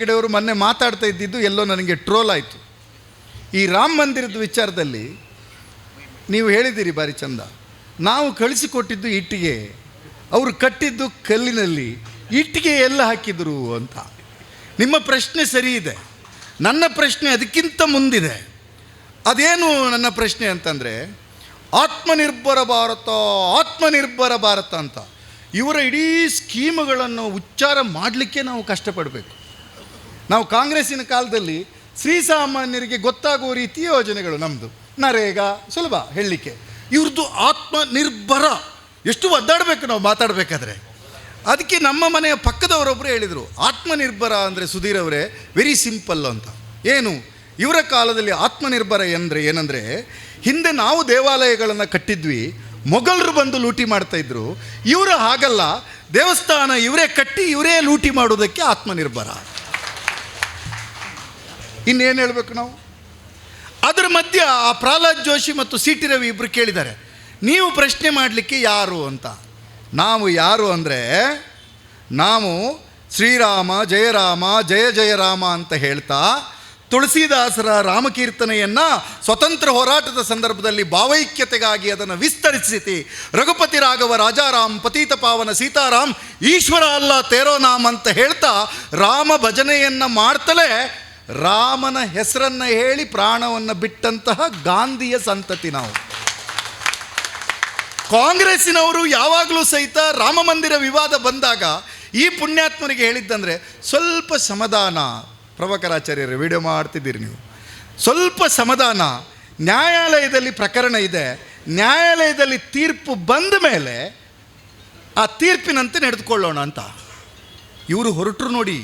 ಕಡೆಯವರು ಮೊನ್ನೆ ಮಾತಾಡ್ತಾ ಇದ್ದಿದ್ದು ಎಲ್ಲೋ ನನಗೆ ಟ್ರೋಲ್ ಆಯಿತು. ಈ ರಾಮ ಮಂದಿರದ ವಿಚಾರದಲ್ಲಿ ನೀವು ಹೇಳಿದ್ದೀರಿ ಭಾರಿ ಚಂದ, ನಾವು ಕಳಿಸಿಕೊಟ್ಟಿದ್ದು ಇಟ್ಟಿಗೆ, ಅವರು ಕಟ್ಟಿದ್ದು ಕಲ್ಲಿನಲ್ಲಿ, ಇಟ್ಟಿಗೆ ಎಲ್ಲ ಹಾಕಿದರು ಅಂತ. ನಿಮ್ಮ ಪ್ರಶ್ನೆ ಸರಿ ಇದೆ. ನನ್ನ ಪ್ರಶ್ನೆ ಅದಕ್ಕಿಂತ ಮುಂದಿದೆ. ಅದೇನು ನನ್ನ ಪ್ರಶ್ನೆ ಅಂತಂದರೆ, ಆತ್ಮನಿರ್ಭರ ಭಾರತ, ಆತ್ಮನಿರ್ಭರ ಭಾರತ ಅಂತ ಇವರ ಇಡೀ ಸ್ಕೀಮ್ಗಳನ್ನು ಉಚ್ಚಾರ ಮಾಡಲಿಕ್ಕೆ ನಾವು ಕಷ್ಟಪಡಬೇಕು. ನಾವು ಕಾಂಗ್ರೆಸ್ಸಿನ ಕಾಲದಲ್ಲಿ ಶ್ರೀಸಾಮಾನ್ಯರಿಗೆ ಗೊತ್ತಾಗುವ ರೀತಿಯ ಯೋಜನೆಗಳು ನಮ್ಮದು, ನರೇಗಾ ಸುಲಭ ಹೇಳಲಿಕ್ಕೆ. ಇವ್ರದ್ದು ಆತ್ಮನಿರ್ಭರ, ಎಷ್ಟು ಒದ್ದಾಡಬೇಕು ನಾವು ಮಾತಾಡಬೇಕಾದ್ರೆ. ಅದಕ್ಕೆ ನಮ್ಮ ಮನೆಯ ಪಕ್ಕದವರೊಬ್ಬರು ಹೇಳಿದರು, ಆತ್ಮನಿರ್ಭರ ಅಂದರೆ ಸುಧೀರ್ ಅವರೇ ವೆರಿ ಸಿಂಪಲ್ ಅಂತ. ಏನು ಇವರ ಕಾಲದಲ್ಲಿ ಆತ್ಮನಿರ್ಭರ ಏನಂದರೆ, ಹಿಂದೆ ನಾವು ದೇವಾಲಯಗಳನ್ನು ಕಟ್ಟಿದ್ವಿ, ಮೊಘಲರು ಬಂದು ಲೂಟಿ ಮಾಡ್ತಾಯಿದ್ರು. ಇವರು ಹಾಗಲ್ಲ, ದೇವಸ್ಥಾನ ಇವರೇ ಕಟ್ಟಿ ಇವರೇ ಲೂಟಿ ಮಾಡೋದಕ್ಕೆ ಆತ್ಮನಿರ್ಭರ. ಇನ್ನೇನು ಹೇಳಬೇಕು ನಾವು? ಅದರ ಮಧ್ಯೆ ಆ ಪ್ರಹ್ಲಾದ್ ಜೋಶಿ ಮತ್ತು ಸಿ ಟಿ ರವಿ ಇಬ್ಬರು ಕೇಳಿದ್ದಾರೆ, ನೀವು ಪ್ರಶ್ನೆ ಮಾಡಲಿಕ್ಕೆ ಯಾರು ಅಂತ. ನಾವು ಯಾರು ಅಂದರೆ, ನಾವು ಶ್ರೀರಾಮ ಜಯ ರಾಮ ಜಯ ಜಯ ರಾಮ ಅಂತ ಹೇಳ್ತಾ ತುಳಸಿದಾಸರ ರಾಮಕೀರ್ತನೆಯನ್ನು ಸ್ವತಂತ್ರ ಹೋರಾಟದ ಸಂದರ್ಭದಲ್ಲಿ ಭಾವೈಕ್ಯತೆಗಾಗಿ ಅದನ್ನು ವಿಸ್ತರಿಸಿ, ರಘುಪತಿ ರಾಘವ ರಾಜಾರಾಮ್ ಪತೀತ ಪಾವನ ಸೀತಾರಾಮ್ ಈಶ್ವರ ಅಲ್ಲ ತೇರೋ ನಾಮ್ ಅಂತ ಹೇಳ್ತಾ ರಾಮ ಭಜನೆಯನ್ನು ಮಾಡ್ತಲೇ ರಾಮನ ಹೆಸರನ್ನು ಹೇಳಿ ಪ್ರಾಣವನ್ನು ಬಿಟ್ಟಂತಹ ಗಾಂಧಿಯ ಸಂತತಿ ನಾವು. ಕಾಂಗ್ರೆಸ್ಸಿನವರು ಯಾವಾಗಲೂ ಸಹಿತ ರಾಮ ಮಂದಿರ ವಿವಾದ ಬಂದಾಗ ಈ ಪುಣ್ಯಾತ್ಮರಿಗೆ ಹೇಳಿದ್ದಂದರೆ, ಸ್ವಲ್ಪ ಸಮಾಧಾನ, ಪ್ರಭಾಕರಾಚಾರ್ಯರೇ ವಿಡಿಯೋ ಮಾಡ್ತಿದ್ದೀರಿ ನೀವು, ಸ್ವಲ್ಪ ಸಮಾಧಾನ, ನ್ಯಾಯಾಲಯದಲ್ಲಿ ಪ್ರಕರಣ ಇದೆ, ನ್ಯಾಯಾಲಯದಲ್ಲಿ ತೀರ್ಪು ಬಂದ ಮೇಲೆ ಆ ತೀರ್ಪಿನಂತೆ ನಡೆದುಕೊಳ್ಳೋಣ ಅಂತ ಇವರು ಹೊರಟರು ನೋಡಿ.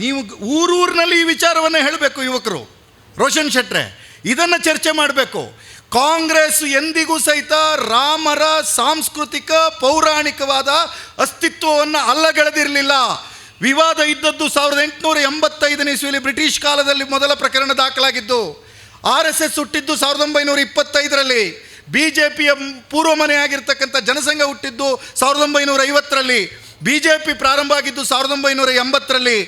ನೀವು ಊರೂರಿನಲ್ಲಿ ಈ ವಿಚಾರವನ್ನು ಹೇಳಬೇಕು. ಯುವಕರು, ರೋಷನ್ ಶೆಟ್ರೆ, ಇದನ್ನು ಚರ್ಚೆ ಮಾಡಬೇಕು. ಕಾಂಗ್ರೆಸ್ ಎಂದಿಗೂ ಸಹಿತ ರಾಮರ ಸಾಂಸ್ಕೃತಿಕ ಪೌರಾಣಿಕವಾದ ಅಸ್ತಿತ್ವವನ್ನು ಅಲ್ಲಗೆಳೆದಿರಲಿಲ್ಲ. ವಿವಾದ ಇದ್ದದ್ದು 1885 ಇಸ್ವಿಯಲ್ಲಿ ಬ್ರಿಟಿಷ್ ಕಾಲದಲ್ಲಿ ಮೊದಲ ಪ್ರಕರಣ ದಾಖಲಾಗಿದ್ದು. RSS ಹುಟ್ಟಿದ್ದು 1925ರಲ್ಲಿ, BJPಯ ಪೂರ್ವ ಮನೆಯಾಗಿರ್ತಕ್ಕಂಥ ಜನಸಂಘ ಹುಟ್ಟಿದ್ದು 1950ರಲ್ಲಿ, BJP ಪ್ರಾರಂಭ ಆಗಿದ್ದು 1980ರಲ್ಲಿ.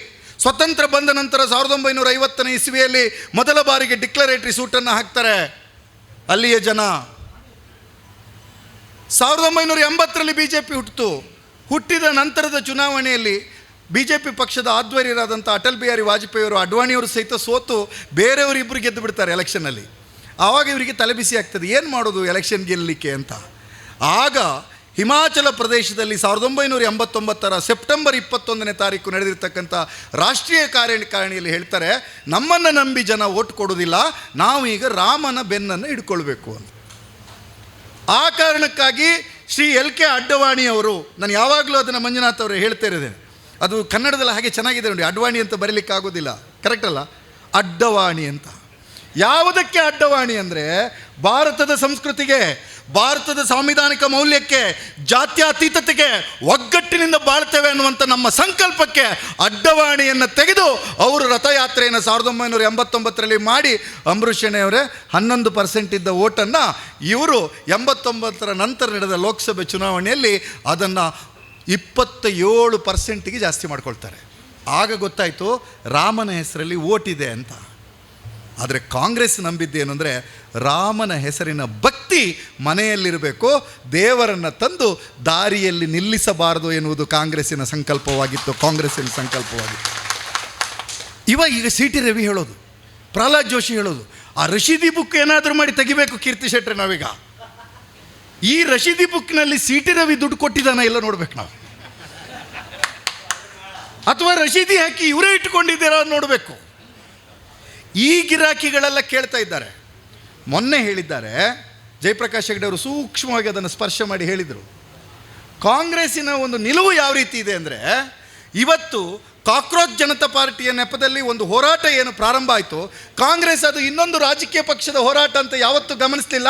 ಸ್ವತಂತ್ರ ಬಂದ ನಂತರ 1950ನೇ ಇಸ್ವಿಯಲ್ಲಿ ಮೊದಲ ಬಾರಿಗೆ ಡಿಕ್ಲರೇಟರಿ ಸೂಟನ್ನು ಹಾಕ್ತಾರೆ ಅಲ್ಲಿಯ ಜನ. 1980ರಲ್ಲಿ BJP ಹುಟ್ಟಿದ ನಂತರದ ಚುನಾವಣೆಯಲ್ಲಿ BJP ಪಕ್ಷದ ಆಧ್ವರ್ಯರಾದಂಥ ಅಟಲ್ ಬಿಹಾರಿ ವಾಜಪೇಯಿಯವರು, ಅಡ್ವಾಣಿಯವರು ಸಹಿತ ಸೋತು ಬೇರೆಯವರಿಬ್ಬರು ಗೆದ್ದು ಬಿಡ್ತಾರೆ ಎಲೆಕ್ಷನ್ನಲ್ಲಿ. ಆವಾಗ ಇವರಿಗೆ ತಲೆಬಿಸಿ ಆಗ್ತದೆ, ಏನು ಮಾಡೋದು ಎಲೆಕ್ಷನ್ ಗೆಲ್ಲಲಿಕ್ಕೆ ಅಂತ. ಆಗ ಹಿಮಾಚಲ ಪ್ರದೇಶದಲ್ಲಿ 1989ರ ಸೆಪ್ಟೆಂಬರ್ 21ನೇ ತಾರೀಕು ನಡೆದಿರ್ತಕ್ಕಂಥ ರಾಷ್ಟ್ರೀಯ ಕಾರ್ಯಕಾರಿಣಿಯಲ್ಲಿ ಹೇಳ್ತಾರೆ, ನಮ್ಮನ್ನು ನಂಬಿ ಜನ ಓಟ್ ಕೊಡೋದಿಲ್ಲ, ನಾವು ಈಗ ರಾಮನ ಬೆನ್ನನ್ನು ಹಿಡ್ಕೊಳ್ಬೇಕು ಅಂತ. ಆ ಕಾರಣಕ್ಕಾಗಿ ಶ್ರೀ LK ಅಡ್ವಾಣಿಯವರು, ನಾನು ಯಾವಾಗಲೂ ಅದನ್ನು ಮಂಜುನಾಥ್ ಅವರು ಹೇಳ್ತಾ ಇರೋದೇನೆ, ಅದು ಕನ್ನಡದಲ್ಲಿ ಹಾಗೆ ಚೆನ್ನಾಗಿದೆ ನೋಡಿ, ಅಡ್ವಾಣಿ ಅಂತ ಬರೀಲಿಕ್ಕೆ ಆಗೋದಿಲ್ಲ, ಕರೆಕ್ಟ್ ಅಲ್ಲ, ಅಡ್ಡವಾಣಿ ಅಂತ. ಯಾವುದಕ್ಕೆ ಅಡ್ಡವಾಣಿ ಅಂದರೆ, ಭಾರತದ ಸಂಸ್ಕೃತಿಗೆ, ಭಾರತದ ಸಾಂವಿಧಾನಿಕ ಮೌಲ್ಯಕ್ಕೆ, ಜಾತ್ಯತೀತತೆಗೆ, ಒಗ್ಗಟ್ಟಿನಿಂದ ಬಾಳ್ತೇವೆ ಅನ್ನುವಂಥ ನಮ್ಮ ಸಂಕಲ್ಪಕ್ಕೆ ಅಡ್ಡವಾಣಿಯನ್ನು ತೆಗೆದು ಅವರು ರಥಯಾತ್ರೆಯನ್ನು 1989ರಲ್ಲಿ ಮಾಡಿ, ಅಂಬರೀಷ್ ಅವರೇ 11% ಇದ್ದ ಓಟನ್ನು ಇವರು 89ರ ನಂತರ ನಡೆದ ಲೋಕಸಭೆ ಚುನಾವಣೆಯಲ್ಲಿ ಅದನ್ನು 27%ಗೆ ಜಾಸ್ತಿ ಮಾಡ್ಕೊಳ್ತಾರೆ. ಆಗ ಗೊತ್ತಾಯಿತು ರಾಮನ ಹೆಸರಲ್ಲಿ ಓಟಿದೆ ಅಂತ. ಆದರೆ ಕಾಂಗ್ರೆಸ್ ನಂಬಿದ್ದೇನು ಅಂದರೆ, ರಾಮನ ಹೆಸರಿನ ಭಕ್ತಿ ಮನೆಯಲ್ಲಿರಬೇಕು, ದೇವರನ್ನು ತಂದು ದಾರಿಯಲ್ಲಿ ನಿಲ್ಲಿಸಬಾರದು ಎನ್ನುವುದು ಕಾಂಗ್ರೆಸ್ಸಿನ ಸಂಕಲ್ಪವಾಗಿತ್ತು, ಕಾಂಗ್ರೆಸ್ಸಿನ ಸಂಕಲ್ಪವಾಗಿತ್ತು. ಈಗ ಸಿ ಟಿ ರವಿ ಹೇಳೋದು, ಪ್ರಹ್ಲಾದ್ ಜೋಶಿ ಹೇಳೋದು, ಆ ರಶೀದಿ ಬುಕ್ ಏನಾದರೂ ಮಾಡಿ ತೆಗಿಬೇಕು ಕೀರ್ತಿ ಶೆಟ್ರೆ ನಾವೀಗ. ಈ ರಶೀದಿ ಬುಕ್ನಲ್ಲಿ ಸಿ ಟಿ ರವಿ ದುಡ್ಡು ಕೊಟ್ಟಿದ್ದಾನ ಇಲ್ಲ ನೋಡ್ಬೇಕು ನಾವು, ಅಥವಾ ರಶೀದಿ ಹಾಕಿ ಇವರೇ ಇಟ್ಕೊಂಡಿದ್ದೀರಾ ನೋಡಬೇಕು. ಈ ಗಿರಾಕಿಗಳೆಲ್ಲ ಕೇಳ್ತಾ ಇದ್ದಾರೆ. ಮೊನ್ನೆ ಹೇಳಿದ್ದಾರೆ, ಜಯಪ್ರಕಾಶ್ ಹೆಗ್ಡೆ ಅವರು ಸೂಕ್ಷ್ಮವಾಗಿ ಅದನ್ನು ಸ್ಪರ್ಶ ಮಾಡಿ ಹೇಳಿದರು. ಕಾಂಗ್ರೆಸ್ಸಿನ ಒಂದು ನಿಲುವು ಯಾವ ರೀತಿ ಇದೆ ಅಂದರೆ, ಇವತ್ತು ಕಾಕ್ರೋಚ್ ಜನತಾ ಪಾರ್ಟಿಯ ನೆಪದಲ್ಲಿ ಒಂದು ಹೋರಾಟ ಏನು ಪ್ರಾರಂಭ ಆಯಿತು, ಕಾಂಗ್ರೆಸ್ ಅದು ಇನ್ನೊಂದು ರಾಜಕೀಯ ಪಕ್ಷದ ಹೋರಾಟ ಅಂತ ಯಾವತ್ತೂ ಗಮನಿಸಲಿಲ್ಲ.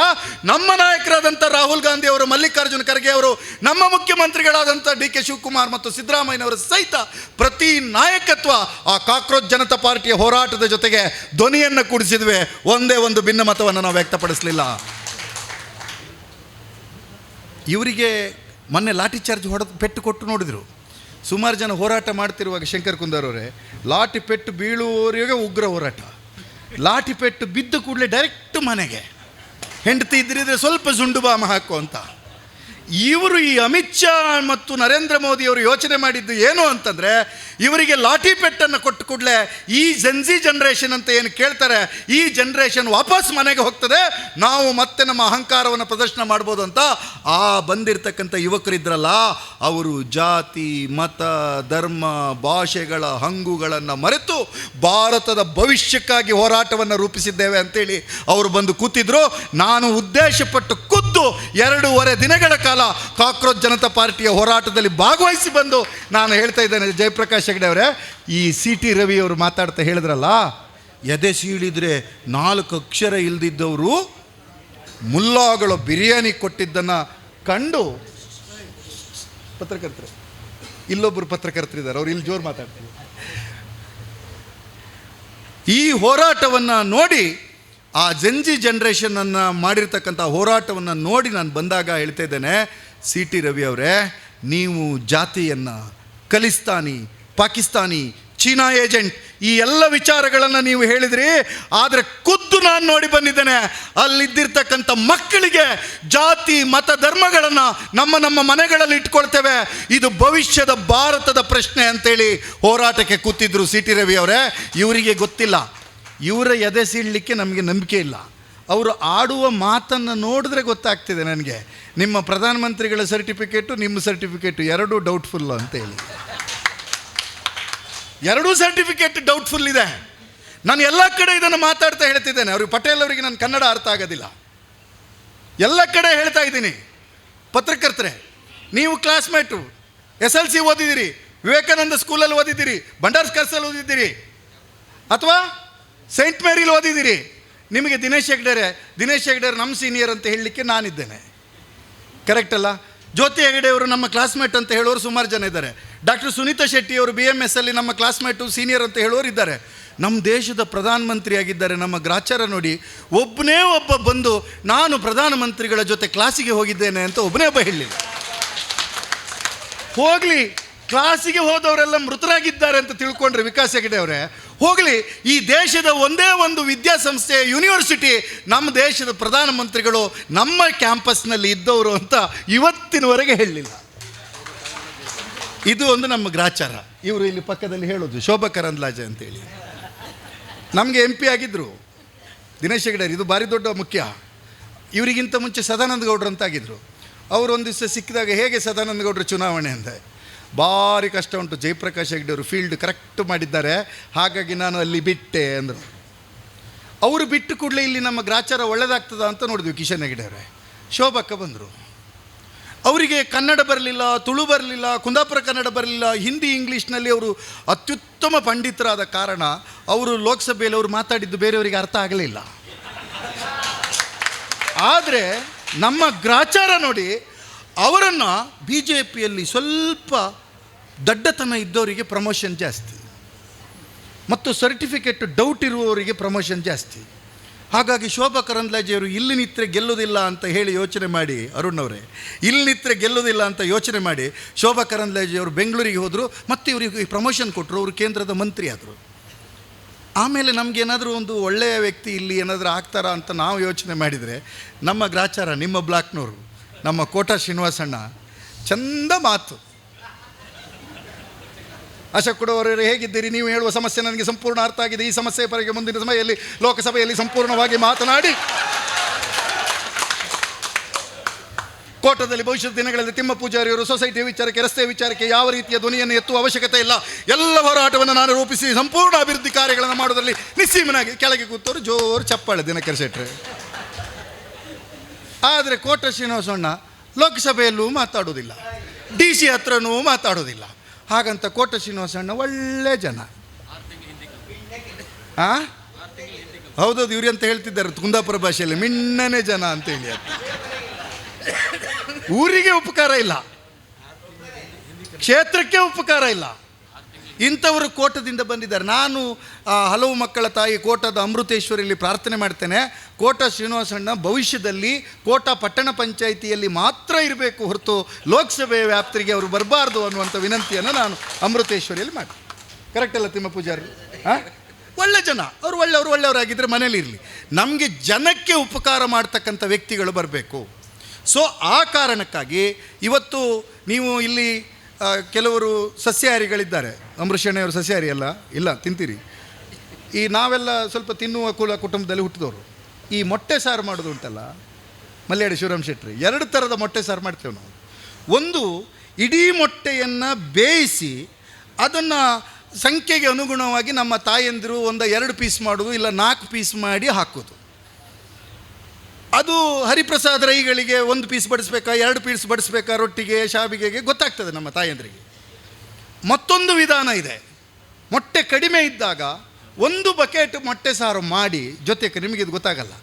ನಮ್ಮ ನಾಯಕರಾದಂಥ ರಾಹುಲ್ ಗಾಂಧಿ ಅವರು, ಮಲ್ಲಿಕಾರ್ಜುನ ಖರ್ಗೆ ಅವರು, ನಮ್ಮ ಮುಖ್ಯಮಂತ್ರಿಗಳಾದಂಥ DK ಶಿವಕುಮಾರ್ ಮತ್ತು ಸಿದ್ದರಾಮಯ್ಯನವರು ಸಹಿತ ಪ್ರತಿ ನಾಯಕತ್ವ ಆ ಕಾಕ್ರೋಚ್ ಜನತಾ ಪಾರ್ಟಿಯ ಹೋರಾಟದ ಜೊತೆಗೆ ಧ್ವನಿಯನ್ನು ಕೂಡಿಸಿದ್ವಿ. ಒಂದೇ ಒಂದು ಭಿನ್ನಮತವನ್ನು ನಾವು ವ್ಯಕ್ತಪಡಿಸಲಿಲ್ಲ. ಇವರಿಗೆ ಮೊನ್ನೆ ಲಾಠಿ ಚಾರ್ಜ್ ಪೆಟ್ಟು ಕೊಟ್ಟು ನೋಡಿದರು. ಸುಮಾರು ಜನ ಹೋರಾಟ ಮಾಡ್ತಿರುವಾಗ ಶಂಕರ್ ಕುಂದರ್ ಅವರೇ, ಲಾಠಿ ಪೆಟ್ಟು ಬೀಳುವವರೆಗೆ ಉಗ್ರ ಹೋರಾಟ, ಲಾಠಿ ಪೆಟ್ಟು ಬಿದ್ದ ಕೂಡಲೇ ಡೈರೆಕ್ಟ್ ಮನೆಗೆ, ಹೆಂಡತಿ ಇದ್ರಿದ್ರೆ ಸ್ವಲ್ಪ ಜುಂಡು ಬಾಮ ಹಾಕು ಅಂತ. ಇವರು ಈ ಅಮಿತ್ ಶಾ ಮತ್ತು ನರೇಂದ್ರ ಮೋದಿ ಅವರು ಯೋಚನೆ ಮಾಡಿದ್ದು ಏನು ಅಂತಂದರೆ, ಇವರಿಗೆ ಲಾಠಿ ಪೆಟ್ಟನ್ನು ಕೊಟ್ಟು ಕೂಡಲೇ ಈ ಜೆನ್ಜಿ ಜನ್ರೇಷನ್ ಅಂತ ಏನು ಕೇಳ್ತಾರೆ, ಈ ಜನ್ರೇಷನ್ ವಾಪಸ್ ಮನೆಗೆ ಹೋಗ್ತದೆ, ನಾವು ಮತ್ತೆ ನಮ್ಮ ಅಹಂಕಾರವನ್ನು ಪ್ರದರ್ಶನ ಮಾಡ್ಬೋದು ಅಂತ ಆ ಬಂದಿರತಕ್ಕಂಥ ಯುವಕರಿದ್ರಲ್ಲ, ಅವರು ಜಾತಿ ಮತ ಧರ್ಮ ಭಾಷೆಗಳ ಹಂಗುಗಳನ್ನು ಮರೆತು ಭಾರತದ ಭವಿಷ್ಯಕ್ಕಾಗಿ ಹೋರಾಟವನ್ನು ರೂಪಿಸಿದ್ದೇವೆ ಅಂತೇಳಿ ಅವರು ಬಂದು ಕೂತಿದ್ರು. ನಾನು ಉದ್ದೇಶಪಟ್ಟು ಖುದ್ದು 2.5 ದಿನಗಳ ಕಾಲ ಕಾಕ್ರೋಚ್ ಜನತಾ ಪಾರ್ಟಿಯ ಹೋರಾಟದಲ್ಲಿ ಭಾಗವಹಿಸಿ ಬಂದು ನಾನು ಹೇಳ್ತಾ ಇದ್ದೇನೆ. ಜಯಪ್ರಕಾಶ್ ಹೆಗಡೆ ಅವರೇ, ಈ CT ರವಿ ಅವರು ಮಾತಾಡ್ತಾ ಹೇಳಿದ್ರಲ್ಲ, ಎದೆ ಸೀಳಿದ್ರೆ 4 ಅಕ್ಷರ ಇಲ್ದಿದ್ದವರು ಮುಲ್ಲಾಗಳು ಬಿರಿಯಾನಿ ಕೊಟ್ಟಿದ್ದನ್ನು ಕಂಡು ಪತ್ರಕರ್ತರು, ಇಲ್ಲೊಬ್ಬರು ಪತ್ರಕರ್ತರಿದ್ದಾರೆ, ಅವ್ರು ಇಲ್ಲಿ ಜೋರು ಮಾತಾಡ್ತಾರೆ. ಈ ಹೋರಾಟವನ್ನು ನೋಡಿ, ಆ ಜೆನ್ಜಿ ಜನ್ರೇಷನನ್ನು ಮಾಡಿರ್ತಕ್ಕಂಥ ಹೋರಾಟವನ್ನು ನೋಡಿ ನಾನು ಬಂದಾಗ ಹೇಳ್ತಾ ಇದ್ದೇನೆ, CT ರವಿ ಅವರೇ, ನೀವು ಜಾತಿಯನ್ನು, ಖಲಿಸ್ತಾನಿ, ಪಾಕಿಸ್ತಾನಿ, ಚೀನಾ ಏಜೆಂಟ್ ಈ ಎಲ್ಲ ವಿಚಾರಗಳನ್ನು ನೀವು ಹೇಳಿದ್ರಿ. ಆದರೆ ಖುದ್ದು ನಾನು ನೋಡಿ ಬಂದಿದ್ದೇನೆ, ಅಲ್ಲಿದ್ದಿರ್ತಕ್ಕಂಥ ಮಕ್ಕಳಿಗೆ ಜಾತಿ ಮತ ಧರ್ಮಗಳನ್ನು ನಮ್ಮ ಮನೆಗಳಲ್ಲಿ ಇಟ್ಕೊಳ್ತೇವೆ, ಇದು ಭವಿಷ್ಯದ ಭಾರತದ ಪ್ರಶ್ನೆ ಅಂತೇಳಿ ಹೋರಾಟಕ್ಕೆ ಕೂತಿದ್ರು CT ರವಿ ಅವರೇ. ಇವರಿಗೆ ಗೊತ್ತಿಲ್ಲ, ಇವರ ಎದೆ ಸೀಳಲಿಕ್ಕೆ ನಮಗೆ ನಂಬಿಕೆ ಇಲ್ಲ. ಅವರು ಆಡುವ ಮಾತನ್ನು ನೋಡಿದ್ರೆ ಗೊತ್ತಾಗ್ತಿದೆ ನನಗೆ, ನಿಮ್ಮ ಪ್ರಧಾನಮಂತ್ರಿಗಳ ಸರ್ಟಿಫಿಕೇಟು ನಿಮ್ಮ ಸರ್ಟಿಫಿಕೇಟು ಎರಡೂ ಡೌಟ್ಫುಲ್ ಅಂತೇಳಿ. ಎರಡೂ ಸರ್ಟಿಫಿಕೇಟ್ ಡೌಟ್ಫುಲ್ ಇದೆ. ನಾನು ಎಲ್ಲ ಕಡೆ ಇದನ್ನು ಮಾತಾಡ್ತಾ ಹೇಳ್ತಿದ್ದೇನೆ. ಅವ್ರಿಗೆ ಪಟೇಲ್ ಅವರಿಗೆ ನನ್ನ ಕನ್ನಡ ಅರ್ಥ ಆಗೋದಿಲ್ಲ, ಎಲ್ಲ ಕಡೆ ಹೇಳ್ತಾ ಇದ್ದೀನಿ. ಪತ್ರಕರ್ತರೆ, ನೀವು ಕ್ಲಾಸ್ಮೇಟು, SLC ಓದಿದ್ದೀರಿ, ವಿವೇಕಾನಂದ ಸ್ಕೂಲಲ್ಲಿ ಓದಿದ್ದೀರಿ, ಭಂಡಾರ್ಸ್ ಕರ್ಸಲ್ಲಿ ಓದಿದ್ದೀರಿ, ಅಥವಾ ಸೈಂಟ್ ಮೇರಿಲಿ ಓದಿದ್ದೀರಿ. ನಿಮಗೆ ದಿನೇಶ್ ಹೆಗ್ಡೆ ನಮ್ಮ ಸೀನಿಯರ್ ಅಂತ ಹೇಳಲಿಕ್ಕೆ ನಾನಿದ್ದೇನೆ, ಕರೆಕ್ಟ್ ಅಲ್ಲ? ಜ್ಯೋತಿ ಹೆಗಡೆ ಅವರು ನಮ್ಮ ಕ್ಲಾಸ್ಮೇಟ್ ಅಂತ ಹೇಳೋರು ಸುಮಾರು ಜನ ಇದ್ದಾರೆ. ಡಾಕ್ಟರ್ ಸುನೀತಾ ಶೆಟ್ಟಿ ಅವರು BMS ಅಲ್ಲಿ ನಮ್ಮ ಕ್ಲಾಸ್ಮೇಟು ಸೀನಿಯರ್ ಅಂತ ಹೇಳೋರು ಇದ್ದಾರೆ. ನಮ್ಮ ದೇಶದ ಪ್ರಧಾನಮಂತ್ರಿ ಆಗಿದ್ದಾರೆ ನಮ್ಮ ಗ್ರಾಚಾರ ನೋಡಿ, ಒಬ್ಬನೇ ಒಬ್ಬ ಬಂದು ನಾನು ಪ್ರಧಾನಮಂತ್ರಿಗಳ ಜೊತೆ ಕ್ಲಾಸಿಗೆ ಹೋಗಿದ್ದೇನೆ ಅಂತ ಒಬ್ಬನೇ ಒಬ್ಬ ಹೇಳಲಿಲ್ಲ. ಹೋಗಲಿ, ಕ್ಲಾಸಿಗೆ ಹೋದವರೆಲ್ಲ ಮೃತರಾಗಿದ್ದಾರೆ ಅಂತ ತಿಳ್ಕೊಂಡ್ರೆ ವಿಕಾಸ್ ಹೆಗಡೆ ಅವರೇ, ಹೋಗಲಿ, ಈ ದೇಶದ ಒಂದೇ ಒಂದು ವಿದ್ಯಾಸಂಸ್ಥೆ ಯೂನಿವರ್ಸಿಟಿ ನಮ್ಮ ದೇಶದ ಪ್ರಧಾನಮಂತ್ರಿಗಳು ನಮ್ಮ ಕ್ಯಾಂಪಸ್ನಲ್ಲಿ ಇದ್ದವರು ಅಂತ ಇವತ್ತಿನವರೆಗೆ ಹೇಳಲಿಲ್ಲ. ಇದು ಒಂದು ನಮ್ಮ ಗ್ರಾಚಾರ. ಇವರು ಇಲ್ಲಿ ಪಕ್ಕದಲ್ಲಿ ಹೇಳೋದು ಶೋಭಾ ಕರಂದ್ಲಾಜೆ ಅಂತೇಳಿ, ನಮಗೆ MP ಆಗಿದ್ದರು ದಿನೇಶ್ ಹೆಗಡೆ, ಇದು ಭಾರಿ ದೊಡ್ಡ ಮುಖ್ಯ. ಇವರಿಗಿಂತ ಮುಂಚೆ ಸದಾನಂದ ಗೌಡ್ರು ಅಂತಾಗಿದ್ದರು. ಅವರು ಒಂದು ದಿವಸ ಸಿಕ್ಕಿದಾಗ, ಹೇಗೆ ಸದಾನಂದ ಗೌಡ್ರ ಚುನಾವಣೆ ಅಂದೆ, ಭಾರಿ ಕಷ್ಟ ಉಂಟು, ಜಯಪ್ರಕಾಶ್ ಹೆಗ್ಡೆ ಅವರು ಫೀಲ್ಡ್ ಕರೆಕ್ಟ್ ಮಾಡಿದ್ದಾರೆ, ಹಾಗಾಗಿ ನಾನು ಅಲ್ಲಿ ಬಿಟ್ಟೆ ಅಂದರು. ಅವರು ಬಿಟ್ಟು ಕೂಡಲೇ ಇಲ್ಲಿ ನಮ್ಮ ಗ್ರಾಚಾರ ಒಳ್ಳೆಯದಾಗ್ತದ ಅಂತ ನೋಡಿದ್ವಿ. ಕಿಶನ್ ಹೆಗ್ಡೆ ಅವರೇ, ಶೋಭಕ್ಕ ಬಂದರು. ಅವರಿಗೆ ಕನ್ನಡ ಬರಲಿಲ್ಲ, ತುಳು ಬರಲಿಲ್ಲ, ಕುಂದಾಪುರ ಕನ್ನಡ ಬರಲಿಲ್ಲ, ಹಿಂದಿ ಇಂಗ್ಲೀಷ್ನಲ್ಲಿ ಅವರು ಅತ್ಯುತ್ತಮ ಪಂಡಿತರಾದ ಕಾರಣ ಅವರು ಲೋಕಸಭೆಯಲ್ಲಿ ಅವರು ಮಾತಾಡಿದ್ದು ಬೇರೆಯವರಿಗೆ ಅರ್ಥ ಆಗಲಿಲ್ಲ. ಆದರೆ ನಮ್ಮ ಗ್ರಾಚಾರ ನೋಡಿ, ಅವರನ್ನು BJPಯಲ್ಲಿ ಸ್ವಲ್ಪ ದಡ್ಡತನ ಇದ್ದವರಿಗೆ ಪ್ರಮೋಷನ್ ಜಾಸ್ತಿ, ಮತ್ತು ಸರ್ಟಿಫಿಕೇಟ್ ಡೌಟ್ ಇರುವವರಿಗೆ ಪ್ರಮೋಷನ್ ಜಾಸ್ತಿ. ಹಾಗಾಗಿ ಶೋಭಾ ಕರಂದ್ಲಾಜೆಯವರು ಇಲ್ಲಿ ನಿತ್ರೆ ಗೆಲ್ಲೋದಿಲ್ಲ ಅಂತ ಹೇಳಿ ಯೋಚನೆ ಮಾಡಿ, ಅರುಣ್ ಅವರೇ, ಇಲ್ಲಿ ನಿತ್ರೆ ಗೆಲ್ಲೋದಿಲ್ಲ ಅಂತ ಯೋಚನೆ ಮಾಡಿ ಶೋಭಾ ಕರಂದ್ಲಾಜೆಯವರು ಬೆಂಗಳೂರಿಗೆ ಹೋದರು, ಮತ್ತು ಇವರಿಗೆ ಪ್ರಮೋಷನ್ ಕೊಟ್ಟರು, ಅವರು ಕೇಂದ್ರದ ಮಂತ್ರಿ ಆದರು. ಆಮೇಲೆ ನಮಗೇನಾದರೂ ಒಂದು ಒಳ್ಳೆಯ ವ್ಯಕ್ತಿ ಇಲ್ಲಿ ಏನಾದರೂ ಆಗ್ತಾರಾ ಅಂತ ನಾವು ಯೋಚನೆ ಮಾಡಿದರೆ, ನಮ್ಮ ಗ್ರಾಚಾರ, ನಿಮ್ಮ ಬ್ಲಾಕ್ನವರು, ನಮ್ಮ ಕೋಟ ಶ್ರೀನಿವಾಸಣ್ಣ, ಚಂದ ಮಾತು. ಅಶೋಕ್ ಕೊಡೋರು, ಹೇಗಿದ್ದೀರಿ, ನೀವು ಹೇಳುವ ಸಮಸ್ಯೆ ನನಗೆ ಸಂಪೂರ್ಣ ಅರ್ಥ ಆಗಿದೆ, ಈ ಸಮಸ್ಯೆ ಪರವಾಗಿ ಮುಂದಿನ ಸಮಯದಲ್ಲಿ ಲೋಕಸಭೆಯಲ್ಲಿ ಸಂಪೂರ್ಣವಾಗಿ ಮಾತನಾಡಿ ಕೋಟದಲ್ಲಿ ಭವಿಷ್ಯದ ದಿನಗಳಲ್ಲಿ ತಿಮ್ಮ ಪೂಜಾರಿಯವರು ಸೊಸೈಟಿಯ ವಿಚಾರಕ್ಕೆ, ರಸ್ತೆ ವಿಚಾರಕ್ಕೆ ಯಾವ ರೀತಿಯ ಧ್ವನಿಯನ್ನು ಎತ್ತುವ ಅವಶ್ಯಕತೆ ಇಲ್ಲ, ಎಲ್ಲ ಹೋರಾಟವನ್ನು ನಾನು ರೂಪಿಸಿ ಸಂಪೂರ್ಣ ಅಭಿವೃದ್ಧಿ ಕಾರ್ಯಗಳನ್ನು ಮಾಡೋದರಲ್ಲಿ ನಿಸ್ಸೀಮನಾಗಿ. ಕೆಳಗೆ ಕೂತವರು ಜೋರು ಚಪ್ಪಾಳೆ ದಿನಕರ್ ಶೆಟ್ರೆ. ಆದರೆ ಕೋಟ ಶ್ರೀನಿವಾಸಣ್ಣ ಲೋಕಸಭೆಯಲ್ಲೂ ಮಾತಾಡೋದಿಲ್ಲ, DC ಹತ್ರನೂ ಮಾತಾಡೋದಿಲ್ಲ. ಹಾಗಂತ ಕೋಟ ಶ್ರೀನಿವಾಸಣ್ಣ ಒಳ್ಳೆ ಜನ. ಹೌದೌದು, ಇವ್ರಿ ಅಂತ ಹೇಳ್ತಿದ್ದಾರೆ ಕುಂದಾಪುರ ಭಾಷೆಯಲ್ಲಿ, ಮಿಣ್ಣನೆ ಜನ ಅಂತೇಳಿ. ಊರಿಗೆ ಉಪಕಾರ ಇಲ್ಲ, ಕ್ಷೇತ್ರಕ್ಕೆ ಉಪಕಾರ ಇಲ್ಲ. ಇಂಥವರು ಕೋಟದಿಂದ ಬಂದಿದ್ದಾರೆ. ನಾನು ಹಲವು ಮಕ್ಕಳ ತಾಯಿ ಕೋಟದ ಅಮೃತೇಶ್ವರಿಯಲ್ಲಿ ಪ್ರಾರ್ಥನೆ ಮಾಡ್ತೇನೆ, ಕೋಟ ಶ್ರೀನಿವಾಸಣ್ಣ ಭವಿಷ್ಯದಲ್ಲಿ ಕೋಟ ಪಟ್ಟಣ ಪಂಚಾಯಿತಿಯಲ್ಲಿ ಮಾತ್ರ ಇರಬೇಕು ಹೊರತು ಲೋಕಸಭೆಯ ವ್ಯಾಪ್ತಿಗೆ ಅವರು ಬರಬಾರ್ದು ಅನ್ನುವಂಥ ವಿನಂತಿಯನ್ನು ನಾನು ಅಮೃತೇಶ್ವರಿಯಲ್ಲಿ ಮಾಡಿ. ಕರೆಕ್ಟ್ ಅಲ್ಲ ತಿಮ್ಮ ಪೂಜಾರಿ? ಒಳ್ಳೆ ಜನ ಅವರು, ಒಳ್ಳೆಯವರಾಗಿದ್ದರೆ ಮನೇಲಿ ಇರಲಿ. ನಮಗೆ ಜನಕ್ಕೆ ಉಪಕಾರ ಮಾಡ್ತಕ್ಕಂಥ ವ್ಯಕ್ತಿಗಳು ಬರಬೇಕು. ಸೊ ಆ ಕಾರಣಕ್ಕಾಗಿ ಇವತ್ತು ನೀವು ಇಲ್ಲಿ ಕೆಲವರು ಸಸ್ಯಾಹಾರಿಗಳಿದ್ದಾರೆ. ಅಂಬರೀಷಣ್ಣವರು ಸಸ್ಯಾಹಾರಿ ಅಲ್ಲ, ಇಲ್ಲ ತಿಂತೀರಿ. ಈ ನಾವೆಲ್ಲ ಸ್ವಲ್ಪ ತಿನ್ನುವ ಕುಟುಂಬದಲ್ಲಿ ಹುಟ್ಟಿದವರು. ಈ ಮೊಟ್ಟೆ ಸಾರು ಮಾಡೋದು ಉಂಟಲ್ಲ, ಮಲ್ಯಾಡಿ ಶಿವರಾಮ್ ಶೆಟ್ಟಿ 2 ಥರದ ಮೊಟ್ಟೆ ಸಾರು ಮಾಡ್ತೇವೆ ನಾವು. ಒಂದು, ಇಡೀ ಮೊಟ್ಟೆಯನ್ನು ಬೇಯಿಸಿ ಅದನ್ನು ಸಂಖ್ಯೆಗೆ ಅನುಗುಣವಾಗಿ ನಮ್ಮ ತಾಯಂದಿರು 1-2 ಪೀಸ್ ಮಾಡೋದು, ಇಲ್ಲ 4 ಪೀಸ್ ಮಾಡಿ ಹಾಕೋದು. ಅದು ಹರಿಪ್ರಸಾದ್ ರೈಗಳಿಗೆ 1 ಪೀಸ್ ಬಡಿಸ್ಬೇಕಾ 2 ಪೀಸ್ ಬಡಿಸ್ಬೇಕಾ ರೊಟ್ಟಿಗೆ ಶಾವಿಗೆಗೆ ಗೊತ್ತಾಗ್ತದೆ ನಮ್ಮ ತಾಯಂದ್ರಿಗೆ. ಮತ್ತೊಂದು ವಿಧಾನ ಇದೆ. ಮೊಟ್ಟೆ ಕಡಿಮೆ ಇದ್ದಾಗ 1 ಬಕೆಟ್ ಮೊಟ್ಟೆ ಸಾರು ಮಾಡಿ, ಜೊತೆಗೆ ನಿಮಗೆ ಇದು ಗೊತ್ತಾಗಲ್ಲ,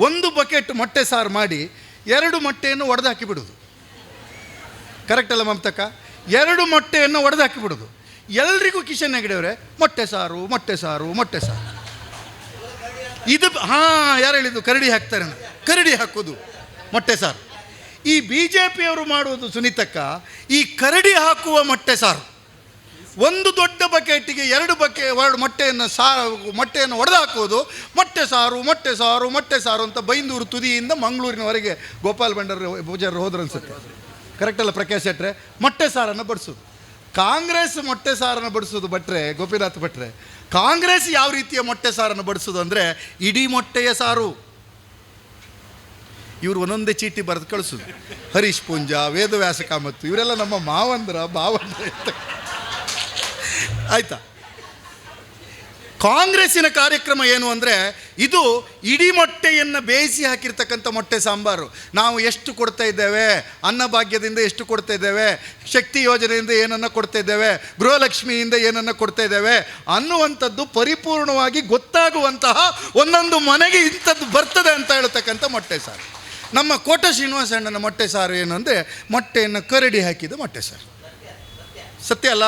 1 ಬಕೆಟ್ ಮೊಟ್ಟೆ ಸಾರು ಮಾಡಿ 2 ಮೊಟ್ಟೆಯನ್ನು ಒಡೆದು ಹಾಕಿಬಿಡೋದು. ಕರೆಕ್ಟ್ ಅಲ್ಲ ಮಮತಕ್ಕ? 2 ಮೊಟ್ಟೆಯನ್ನು ಒಡೆದು ಹಾಕಿಬಿಡೋದು. ಎಲ್ರಿಗೂ ಕಿಶನ್ ಹೆಗಡೆಯವರೇ ಮೊಟ್ಟೆ ಸಾರು ಮೊಟ್ಟೆ ಸಾರು ಮೊಟ್ಟೆ ಸಾರು. ಇದು ಯಾರು ಹೇಳಿದ್ದು? ಕರಡಿ ಹಾಕ್ತಾರೆ, ಕರಡಿ ಹಾಕೋದು ಮೊಟ್ಟೆ ಸಾರು. ಈ BJPಯವರು ಮಾಡುವುದು ಸುನೀತಕ್ಕ, ಈ ಕರಡಿ ಹಾಕುವ ಮೊಟ್ಟೆ ಸಾರು. 1 ದೊಡ್ಡ ಬಕೆಟಿಗೆ 2 ಮೊಟ್ಟೆಯನ್ನು ಒಡೆದು ಹಾಕೋದು. ಮೊಟ್ಟೆ ಸಾರು ಮೊಟ್ಟೆ ಸಾರು ಮೊಟ್ಟೆ ಸಾರು ಅಂತ ಬೈಂದೂರು ತುದಿಯಿಂದ ಮಂಗಳೂರಿನವರೆಗೆ ಗೋಪಾಲ್ ಭಂಡಾರ ಪೂಜಾರಿ ಹೋದ್ರು ಅನ್ಸುತ್ತೆ. ಕರೆಕ್ಟ್ ಅಲ್ಲ ಪ್ರಕಾಶ್ ಶೆಟ್ರೆ? ಮೊಟ್ಟೆ ಸಾರನ್ನು ಬಡಿಸೋದು. ಕಾಂಗ್ರೆಸ್ ಮೊಟ್ಟೆ ಸಾರನ್ನು ಬಡಿಸೋದು ಭಟ್ರೆ, ಗೋಪಿನಾಥ್ ಭಟ್ರೆ, ಕಾಂಗ್ರೆಸ್ ಯಾವ ರೀತಿಯ ಮೊಟ್ಟೆ ಸಾರನ್ನು ಬಡಿಸೋದು ಅಂದರೆ ಇಡೀ ಮೊಟ್ಟೆಯ ಸಾರು. ಇವರು ಒಂದೊಂದೇ ಚೀಟಿ ಬರೆದು ಕಳಿಸೋದು. ಹರೀಶ್ ಪೂಂಜ, ವೇದವ್ಯಾಸ ಕಾಮತ್ತು ಇವರೆಲ್ಲ ನಮ್ಮ ಭಾವಂದ್ರ ಆಯ್ತಾ? ಕಾಂಗ್ರೆಸ್ಸಿನ ಕಾರ್ಯಕ್ರಮ ಏನು ಅಂದರೆ ಇದು ಇಡೀ ಮೊಟ್ಟೆಯನ್ನು ಬೇಯಿಸಿ ಹಾಕಿರ್ತಕ್ಕಂಥ ಮೊಟ್ಟೆ ಸಾಂಬಾರು. ನಾವು ಎಷ್ಟು ಕೊಡ್ತಾ ಇದ್ದೇವೆ, ಅನ್ನಭಾಗ್ಯದಿಂದ ಎಷ್ಟು ಕೊಡ್ತಾ ಇದ್ದೇವೆ, ಶಕ್ತಿ ಯೋಜನೆಯಿಂದ ಏನನ್ನು ಕೊಡ್ತಾ ಇದ್ದೇವೆ, ಗೃಹಲಕ್ಷ್ಮಿಯಿಂದ ಏನನ್ನು ಕೊಡ್ತಾ ಇದ್ದೇವೆ ಅನ್ನುವಂಥದ್ದು ಪರಿಪೂರ್ಣವಾಗಿ ಗೊತ್ತಾಗುವಂತಹ ಒಂದೊಂದು ಮನೆಗೆ ಇಂಥದ್ದು ಬರ್ತದೆ ಅಂತ ಹೇಳ್ತಕ್ಕಂಥ ಮೊಟ್ಟೆ ಸಾರು. ನಮ್ಮ ಕೋಟ ಶ್ರೀನಿವಾಸಣ್ಣನ ಮೊಟ್ಟೆ ಸಾರು ಏನು ಅಂದರೆ ಮೊಟ್ಟೆಯನ್ನು ಕರಡಿ ಹಾಕಿದ ಮೊಟ್ಟೆ ಸಾರು. ಸತ್ಯ ಅಲ್ಲ?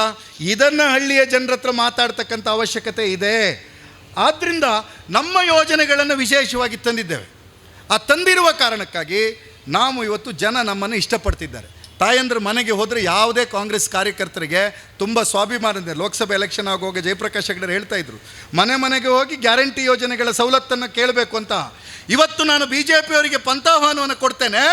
ಇದನ್ನು ಹಳ್ಳಿಯ ಜನರ ಹತ್ರ ಮಾತಾಡ್ತಕ್ಕಂಥ ಅವಶ್ಯಕತೆ ಇದೆ. ಆದ್ದರಿಂದ ನಮ್ಮ ಯೋಜನೆಗಳನ್ನು ವಿಶೇಷವಾಗಿ ತಂದಿದ್ದೇವೆ. ಆ ತಂದಿರುವ ಕಾರಣಕ್ಕಾಗಿ ನಾವು ಇವತ್ತು ಜನ ನಮ್ಮನ್ನು ಇಷ್ಟಪಡ್ತಿದ್ದಾರೆ. ತಾಯಂದ್ರ ಮನೆಗೆ ಹೋದರೆ ಯಾವುದೇ ಕಾಂಗ್ರೆಸ್ ಕಾರ್ಯಕರ್ತರಿಗೆ ತುಂಬ ಸ್ವಾಭಿಮಾನ ಇದೆ. ಲೋಕಸಭೆ ಎಲೆಕ್ಷನ್ ಆಗುವಾಗ ಜಯಪ್ರಕಾಶ್ ಹೆಗಡೆ ಹೇಳ್ತಾ ಇದ್ರು, ಮನೆ ಮನೆಗೆ ಹೋಗಿ ಗ್ಯಾರಂಟಿ ಯೋಜನೆಗಳ ಸವಲತ್ತನ್ನು ಕೇಳಬೇಕು ಅಂತ. ಇವತ್ತು ನಾನು BJPಯವರಿಗೆ ಪಂಥಾಹ್ವಾನವನ್ನು ಕೊಡ್ತೇನೆ.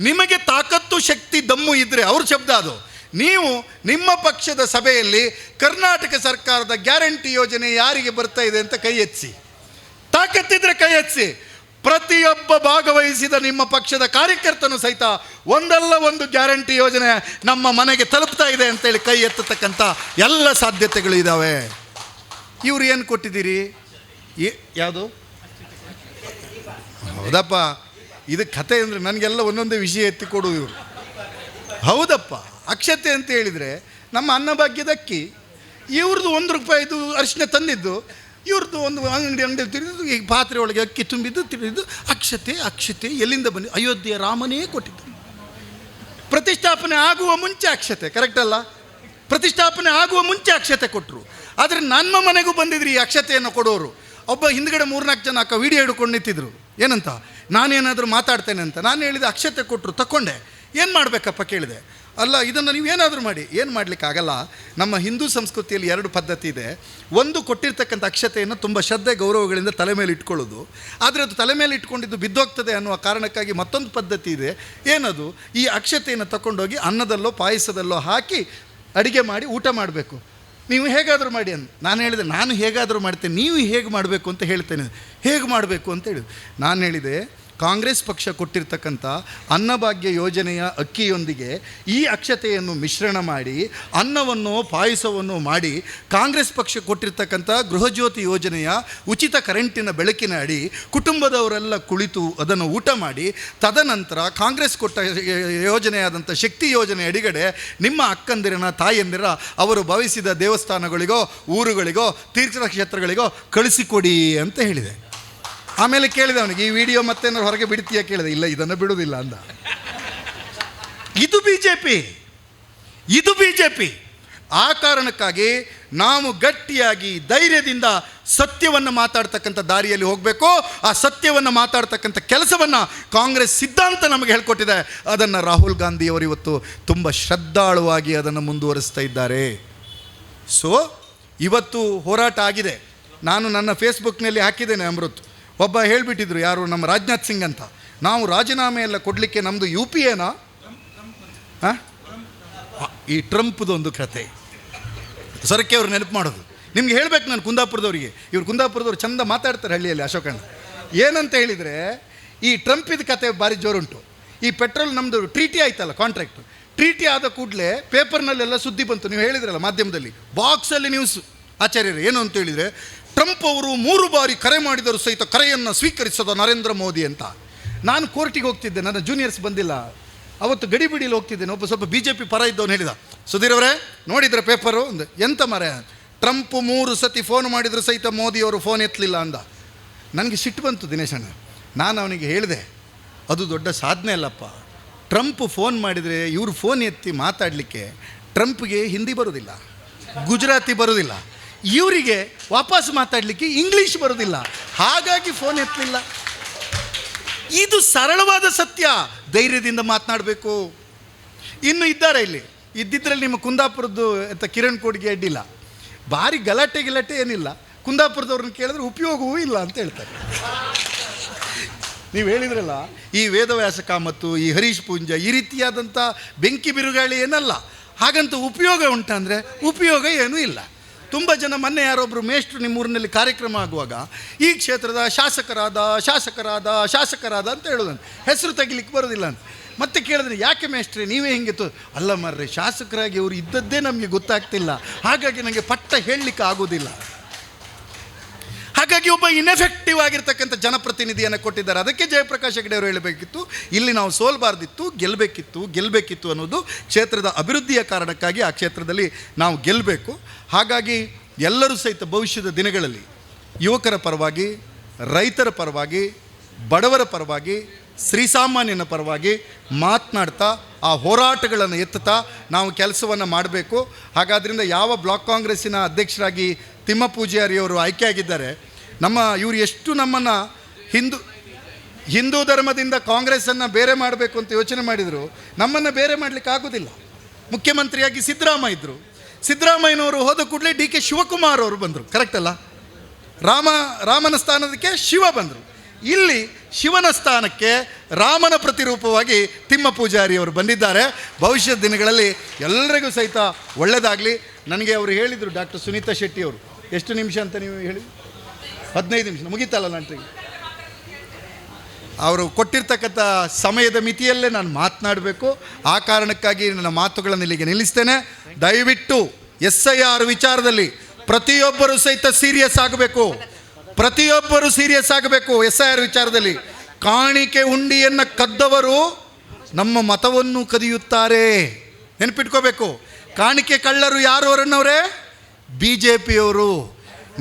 ನಿಮಗೆ ತಾಕತ್ತು ಶಕ್ತಿ ದಮ್ಮು ಇದ್ದರೆ, ಅವ್ರ ಶಬ್ದ ಅದು, ನೀವು ನಿಮ್ಮ ಪಕ್ಷದ ಸಭೆಯಲ್ಲಿ ಕರ್ನಾಟಕ ಸರ್ಕಾರದ ಗ್ಯಾರಂಟಿ ಯೋಜನೆ ಯಾರಿಗೆ ಬರ್ತಾ ಇದೆ ಅಂತ ಕೈ ಎತ್ತಿಸಿ. ತಾಕತ್ತಿದ್ರೆ ಕೈ ಎತ್ತಿಸಿ. ಪ್ರತಿಯೊಬ್ಬ ಭಾಗವಹಿಸಿದ ನಿಮ್ಮ ಪಕ್ಷದ ಕಾರ್ಯಕರ್ತನು ಸಹಿತ ಒಂದಲ್ಲ ಒಂದು ಗ್ಯಾರಂಟಿ ಯೋಜನೆ ನಮ್ಮ ಮನೆಗೆ ತಲುಪ್ತಾ ಇದೆ ಅಂತೇಳಿ ಕೈ ಎತ್ತತಕ್ಕಂಥ ಎಲ್ಲ ಸಾಧ್ಯತೆಗಳು ಇದ್ದಾವೆ. ಇವರು ಏನು ಕೊಟ್ಟಿದ್ದೀರಿ? ಯಾವುದು? ಹೌದಪ್ಪ, ಇದು ಕತೆ ಅಂದರೆ ನನಗೆಲ್ಲ ಒಂದೊಂದೇ ವಿಷಯ ಎತ್ತಿಕೊಡು ಇವರು. ಹೌದಪ್ಪ, ಅಕ್ಷತೆ ಅಂತ ಹೇಳಿದರೆ ನಮ್ಮ ಅನ್ನಭಾಗ್ಯದ ಅಕ್ಕಿ, ಇವ್ರದ್ದು ₹1 ಅರಿಶಿನ ತಂದಿದ್ದು, ಇವ್ರದ್ದು ಒಂದು ಅಂಗಡಿ ತಿರುಗಿದ್ದು, ಈ ಪಾತ್ರೆ ಒಳಗೆ ಅಕ್ಕಿ ತುಂಬಿದ್ದು ತಿರುಗಿದ್ದು. ಅಕ್ಷತೆ ಎಲ್ಲಿಂದ ಬಂದು? ಅಯೋಧ್ಯೆಯ ರಾಮನೇ ಕೊಟ್ಟಿದ್ದು. ಪ್ರತಿಷ್ಠಾಪನೆ ಆಗುವ ಮುಂಚೆ ಅಕ್ಷತೆ, ಕರೆಕ್ಟ್ ಅಲ್ಲ? ಪ್ರತಿಷ್ಠಾಪನೆ ಆಗುವ ಮುಂಚೆ ಅಕ್ಷತೆ ಕೊಟ್ಟರು. ಆದರೆ ನಮ್ಮ ಮನೆಗೂ ಬಂದಿದ್ರು ಈ ಅಕ್ಷತೆಯನ್ನು ಕೊಡೋರು. ಒಬ್ಬ ಹಿಂದ್ಗಡೆ 3-4 ಜನ ವಿಡಿಯೋ ಹಿಡ್ಕೊಂಡು ನಿಂತಿದ್ರು. ಏನಂತ? ನಾನೇನಾದರೂ ಮಾತಾಡ್ತೇನೆ ಅಂತ. ನಾನು ಹೇಳಿದೆ, ಅಕ್ಷತೆ ಕೊಟ್ಟರು, ತಗೊಂಡೆ. ಏನು ಮಾಡಬೇಕಪ್ಪ ಕೇಳಿದೆ. ಅಲ್ಲ, ಇದನ್ನು ನೀವು ಏನಾದರೂ ಮಾಡಿ. ಏನು ಮಾಡಲಿಕ್ಕಾಗಲ್ಲ. ನಮ್ಮ ಹಿಂದೂ ಸಂಸ್ಕೃತಿಯಲ್ಲಿ 2 ಪದ್ಧತಿ ಇದೆ. ಒಂದು, ಕೊಟ್ಟಿರ್ತಕ್ಕಂಥ ಅಕ್ಷತೆಯನ್ನು ತುಂಬ ಶ್ರದ್ಧೆ ಗೌರವಗಳಿಂದ ತಲೆ ಮೇಲೆ ಇಟ್ಕೊಳ್ಳೋದು. ಆದರೆ ಅದು ತಲೆ ಮೇಲೆ ಇಟ್ಕೊಂಡಿದ್ದು ಬಿದ್ದೋಗ್ತದೆ ಅನ್ನುವ ಕಾರಣಕ್ಕಾಗಿ ಮತ್ತೊಂದು ಪದ್ಧತಿ ಇದೆ. ಏನದು? ಈ ಅಕ್ಷತೆಯನ್ನು ತಗೊಂಡೋಗಿ ಅನ್ನದಲ್ಲೋ ಪಾಯಸದಲ್ಲೋ ಹಾಕಿ ಅಡುಗೆ ಮಾಡಿ ಊಟ ಮಾಡಬೇಕು. ನೀವು ಹೇಗಾದರೂ ಮಾಡಿ ಅಂತ. ನಾನು ಹೇಳಿದೆ, ನಾನು ಹೇಗಾದರೂ ಮಾಡ್ತೇನೆ, ನೀವು ಹೇಗೆ ಮಾಡಬೇಕು ಅಂತ ಹೇಳ್ತೇನೆ. ಹೇಗೆ ಮಾಡಬೇಕು ಅಂತ ಹೇಳಿದೆ. ನಾನು ಹೇಳಿದೆ, ಕಾಂಗ್ರೆಸ್ ಪಕ್ಷ ಕೊಟ್ಟಿರ್ತಕ್ಕಂಥ ಅನ್ನಭಾಗ್ಯ ಯೋಜನೆಯ ಅಕ್ಕಿಯೊಂದಿಗೆ ಈ ಅಕ್ಷತೆಯನ್ನು ಮಿಶ್ರಣ ಮಾಡಿ ಅನ್ನವನ್ನು ಪಾಯಸವನ್ನು ಮಾಡಿ ಕಾಂಗ್ರೆಸ್ ಪಕ್ಷ ಕೊಟ್ಟಿರ್ತಕ್ಕಂಥ ಗೃಹಜ್ಯೋತಿ ಯೋಜನೆಯ ಉಚಿತ ಕರೆಂಟಿನ ಬೆಳಕಿನ ಅಡಿ ಕುಟುಂಬದವರೆಲ್ಲ ಕುಳಿತು ಅದನ್ನು ಊಟ ಮಾಡಿ, ತದನಂತರ ಕಾಂಗ್ರೆಸ್ ಕೊಟ್ಟ ಯೋಜನೆಯಾದಂಥ ಶಕ್ತಿ ಯೋಜನೆ ಅಡಿಗಡೆ ನಿಮ್ಮ ಅಕ್ಕಂದಿರನ ತಾಯಂದಿರ ಅವರು ಭಾವಿಸಿದ ದೇವಸ್ಥಾನಗಳಿಗೋ ಊರುಗಳಿಗೋ ತೀರ್ಥಕ್ಷೇತ್ರಗಳಿಗೋ ಕಳಿಸಿಕೊಡಿ ಅಂತ ಹೇಳಿದೆ. ಆಮೇಲೆ ಕೇಳಿದೆ ಅವನಿಗೆ, ಈ ವಿಡಿಯೋ ಮತ್ತೆ ಹೊರಗೆ ಬಿಡ್ತೀಯ ಕೇಳಿದೆ. ಇಲ್ಲ, ಇದನ್ನು ಬಿಡುವುದಿಲ್ಲ ಅಂದ. ಇದು BJP. ಆ ಕಾರಣಕ್ಕಾಗಿ ನಾವು ಗಟ್ಟಿಯಾಗಿ ಧೈರ್ಯದಿಂದ ಸತ್ಯವನ್ನು ಮಾತಾಡ್ತಕ್ಕಂಥ ದಾರಿಯಲ್ಲಿ ಹೋಗಬೇಕು. ಆ ಸತ್ಯವನ್ನು ಮಾತಾಡ್ತಕ್ಕಂಥ ಕೆಲಸವನ್ನು ಕಾಂಗ್ರೆಸ್ ಸಿದ್ಧಾಂತ ನಮಗೆ ಹೇಳ್ಕೊಟ್ಟಿದೆ. ಅದನ್ನು ರಾಹುಲ್ ಗಾಂಧಿಯವರು ಇವತ್ತು ತುಂಬ ಶ್ರದ್ಧಾಳುವಾಗಿ ಅದನ್ನು ಮುಂದುವರಿಸ್ತಾ ಇದ್ದಾರೆ. ಸೊ ಇವತ್ತು ಹೋರಾಟ ಆಗಿದೆ. ನಾನು ನನ್ನ ಫೇಸ್ಬುಕ್ನಲ್ಲಿ ಹಾಕಿದ್ದೇನೆ. ಅಮೃತ್ ಒಬ್ಬ ಹೇಳಿಬಿಟ್ಟಿದ್ರು, ಯಾರು ನಮ್ಮ ರಾಜನಾಥ್ ಸಿಂಗ್ ಅಂತ, ನಾವು ರಾಜೀನಾಮೆ ಎಲ್ಲ ಕೊಡಲಿಕ್ಕೆ ನಮ್ಮದು ಯು ಪಿ ಏನಾ? ಹಾಂ, ಈ ಟ್ರಂಪ್ದೊಂದು ಕತೆ ಸರಕ್ಕೆ ಅವ್ರು ನೆನಪು ಮಾಡೋದು. ನಿಮ್ಗೆ ಹೇಳಬೇಕು ನಾನು ಕುಂದಾಪುರದವರಿಗೆ, ಇವ್ರು ಕುಂದಾಪುರದವ್ರು ಚಂದ ಮಾತಾಡ್ತಾರೆ ಹಳ್ಳಿಯಲ್ಲಿ. ಅಶೋಕಣ್ಣ ಏನಂತ ಹೇಳಿದರೆ, ಈ ಟ್ರಂಪಿದ ಕತೆ ಭಾರಿ ಜೋರುಂಟು. ಈ ಪೆಟ್ರೋಲ್ ನಮ್ಮದು ಟ್ರೀಟಿ ಆಯ್ತಲ್ಲ, ಕಾಂಟ್ರಾಕ್ಟ್ ಟ್ರೀಟಿ ಆದ ಕೂಡಲೇ ಪೇಪರ್ನಲ್ಲೆಲ್ಲ ಸುದ್ದಿ ಬಂತು. ನೀವು ಹೇಳಿದ್ರಲ್ಲ ಮಾಧ್ಯಮದಲ್ಲಿ, ಬಾಕ್ಸಲ್ಲಿ ನ್ಯೂಸ್ ಆಚಾರ್ಯರು ಏನು ಅಂತ ಹೇಳಿದರೆ, ಟ್ರಂಪ್ ಅವರು 3 ಬಾರಿ ಕರೆ ಮಾಡಿದರೂ ಸಹಿತ ಕರೆಯನ್ನು ಸ್ವೀಕರಿಸೋದು ನರೇಂದ್ರ ಮೋದಿ ಅಂತ. ನಾನು ಕೋರ್ಟಿಗೆ ಹೋಗ್ತಿದ್ದೆ, ನನ್ನ ಜೂನಿಯರ್ಸ್ ಬಂದಿಲ್ಲ, ಅವತ್ತು ಗಡಿಬಿಡಿಲಿ ಹೋಗ್ತಿದ್ದೇನೆ. ಒಬ್ಬ ಸ್ವಲ್ಪ BJP ಪರ ಇದ್ದವನು ಹೇಳಿದ, ಸುಧೀರ್ ಅವರೇ ನೋಡಿದ್ರೆ ಪೇಪರು ಅಂದೆ. ಎಂತ ಮರೆ, ಟ್ರಂಪ್ 3 ಸತಿ ಫೋನ್ ಮಾಡಿದ್ರು ಸಹಿತ ಮೋದಿಯವರು ಫೋನ್ ಎತ್ತಲಿಲ್ಲ ಅಂದ. ನನಗೆ ಸಿಟ್ಟು ಬಂತು ದಿನೇಶಣ್ಣ. ನಾನು ಅವನಿಗೆ ಹೇಳಿದೆ, ಅದು ದೊಡ್ಡ ಸಾಧನೆ ಅಲ್ಲಪ್ಪ. ಟ್ರಂಪ್ ಫೋನ್ ಮಾಡಿದರೆ ಇವರು ಫೋನ್ ಎತ್ತಿ ಮಾತಾಡಲಿಕ್ಕೆ ಟ್ರಂಪ್ಗೆ ಹಿಂದಿ ಬರೋದಿಲ್ಲ, ಗುಜರಾತಿ ಬರೋದಿಲ್ಲ, ಇವರಿಗೆ ವಾಪಸ್ ಮಾತಾಡಲಿಕ್ಕೆ ಇಂಗ್ಲೀಷ್ ಬರೋದಿಲ್ಲ, ಹಾಗಾಗಿ ಫೋನ್ ಎತ್ತಲಿಲ್ಲ. ಇದು ಸರಳವಾದ ಸತ್ಯ. ಧೈರ್ಯದಿಂದ ಮಾತನಾಡಬೇಕು. ಇನ್ನು ಇದ್ದಾರೆ ಇಲ್ಲಿ, ಇದ್ದಿದ್ರಲ್ಲಿ ನಿಮ್ಮ ಕುಂದಾಪುರದ್ದು ಅಂತ ಕಿರಣ್ ಕೋಡಿಗೆ ಅಡ್ಡಿಲ್ಲ, ಭಾರಿ ಗಲಾಟೆ ಏನಿಲ್ಲ. ಕುಂದಾಪುರದವ್ರನ್ನ ಕೇಳಿದ್ರೆ ಉಪಯೋಗವೂ ಇಲ್ಲ ಅಂತ ಹೇಳ್ತಾರೆ. ನೀವು ಹೇಳಿದ್ರಲ್ಲ, ಈ ವೇದವ್ಯಾಸ ಕಾಮತ್ತು, ಈ ಹರೀಶ್ ಪೂಂಜ, ಈ ರೀತಿಯಾದಂಥ ಬೆಂಕಿ ಬಿರುಗಾಳಿ ಏನಲ್ಲ. ಹಾಗಂತ ಉಪಯೋಗ ಉಂಟಂದರೆ ಉಪಯೋಗ ಏನೂ ಇಲ್ಲ. ತುಂಬ ಜನ, ಮೊನ್ನೆ ಯಾರೊಬ್ಬರು ಮೇಷ್ಟ್ರು ನಿಮ್ಮೂರಿನಲ್ಲಿ ಕಾರ್ಯಕ್ರಮ ಆಗುವಾಗ ಈ ಕ್ಷೇತ್ರದ ಶಾಸಕರಾದ ಅಂತ ಹೇಳೋದಂತ, ಹೆಸರು ತೆಗಿಲಿಕ್ಕೆ ಬರೋದಿಲ್ಲ ಅಂತ. ಮತ್ತೆ ಕೇಳಿದ್ರೆ, ಯಾಕೆ ಮೇಷ್ಟ್ರೆ ನೀವೇ ಹಿಂಗೆ ಅಲ್ಲ ಮರ್ರೆ, ಶಾಸಕರಾಗಿ ಅವರು ಇದ್ದದ್ದೇ ನಮಗೆ ಗೊತ್ತಾಗ್ತಿಲ್ಲ, ಹಾಗಾಗಿ ನನಗೆ ಪಟ್ಟ ಹೇಳಲಿಕ್ಕೆ ಆಗೋದಿಲ್ಲ. ಹಾಗಾಗಿ ಒಬ್ಬ ಇನ್ಎಫೆಕ್ಟಿವ್ ಆಗಿರ್ತಕ್ಕಂಥ ಜನಪ್ರತಿನಿಧಿಯನ್ನು ಕೊಟ್ಟಿದ್ದಾರೆ. ಅದಕ್ಕೆ ಜಯಪ್ರಕಾಶ್ ಹೆಗಡೆ ಅವರು ಹೇಳಬೇಕಿತ್ತು, ಇಲ್ಲಿ ನಾವು ಸೋಲ್ಬಾರ್ದಿತ್ತು, ಗೆಲ್ಲಬೇಕಿತ್ತು ಅನ್ನೋದು ಕ್ಷೇತ್ರದ ಅಭಿವೃದ್ಧಿಯ ಕಾರಣಕ್ಕಾಗಿ ಆ ಕ್ಷೇತ್ರದಲ್ಲಿ ನಾವು ಗೆಲ್ಲಬೇಕು. ಹಾಗಾಗಿ ಎಲ್ಲರೂ ಸಹಿತ ಭವಿಷ್ಯದ ದಿನಗಳಲ್ಲಿ ಯುವಕರ ಪರವಾಗಿ, ರೈತರ ಪರವಾಗಿ, ಬಡವರ ಪರವಾಗಿ, ಶ್ರೀಸಾಮಾನ್ಯನ ಪರವಾಗಿ ಮಾತನಾಡ್ತಾ ಆ ಹೋರಾಟಗಳನ್ನು ಎತ್ತುತ್ತಾ ನಾವು ಕೆಲಸವನ್ನು ಮಾಡಬೇಕು. ಹಾಗಾದ್ರಿಂದ ಯಾವ ಬ್ಲಾಕ್ ಕಾಂಗ್ರೆಸ್ಸಿನ ಅಧ್ಯಕ್ಷರಾಗಿ ತಿಮ್ಮ ಪೂಜಾರಿಯವರು ಆಯ್ಕೆಯಾಗಿದ್ದಾರೆ, ಇವರು ಎಷ್ಟು ನಮ್ಮನ್ನು ಹಿಂದೂ ಧರ್ಮದಿಂದ ಕಾಂಗ್ರೆಸ್ಸನ್ನು ಬೇರೆ ಮಾಡಬೇಕು ಅಂತ ಯೋಚನೆ ಮಾಡಿದರು, ನಮ್ಮನ್ನು ಬೇರೆ ಮಾಡಲಿಕ್ಕೆ ಆಗೋದಿಲ್ಲ. ಮುಖ್ಯಮಂತ್ರಿಯಾಗಿ ಸಿದ್ದರಾಮಯ್ಯ ಇದ್ದರು. ಸಿದ್ದರಾಮಯ್ಯನವರು ಹೋದ ಕೂಡಲೇ DK ಶಿವಕುಮಾರ್ ಅವರು ಬಂದರು, ಕರೆಕ್ಟ್ ಅಲ್ಲ? ರಾಮನ ಸ್ಥಾನದಕ್ಕೆ ಶಿವ ಬಂದರು. ಇಲ್ಲಿ ಶಿವನ ಸ್ಥಾನಕ್ಕೆ ರಾಮನ ಪ್ರತಿರೂಪವಾಗಿ ತಿಮ್ಮ ಪೂಜಾರಿಯವರು ಬಂದಿದ್ದಾರೆ. ಭವಿಷ್ಯದ ದಿನಗಳಲ್ಲಿ ಎಲ್ಲರಿಗೂ ಸಹಿತ ಒಳ್ಳೆಯದಾಗಲಿ. ನನಗೆ ಅವರು ಹೇಳಿದರು, ಡಾಕ್ಟರ್ ಸುನೀತಾ ಶೆಟ್ಟಿ ಅವರು, ಎಷ್ಟು ನಿಮಿಷ ಅಂತ ನೀವು ಹೇಳಿ? 15 ನಿಮಿಷ ಮುಗೀತಲ್ಲ ನಂಟ್ರಿಗೆ. ಅವರು ಕೊಟ್ಟಿರ್ತಕ್ಕಂಥ ಸಮಯದ ಮಿತಿಯಲ್ಲೇ ನಾನು ಮಾತನಾಡಬೇಕು. ಆ ಕಾರಣಕ್ಕಾಗಿ ನನ್ನ ಮಾತುಗಳನ್ನು ಇಲ್ಲಿಗೆ ನಿಲ್ಲಿಸ್ತೇನೆ. ದಯವಿಟ್ಟು SIR ವಿಚಾರದಲ್ಲಿ ಪ್ರತಿಯೊಬ್ಬರೂ ಸಹಿತ ಸೀರಿಯಸ್ ಆಗಬೇಕು. SIR ವಿಚಾರದಲ್ಲಿ ಕಾಣಿಕೆ ಹುಂಡಿಯನ್ನು ಕದ್ದವರು ನಮ್ಮ ಮತವನ್ನು ಕದಿಯುತ್ತಾರೆ, ನೆನಪಿಟ್ಕೋಬೇಕು. ಕಾಣಿಕೆ ಕಳ್ಳರು ಯಾರು ಅವರನ್ನವರೇ? BJPಯವರು.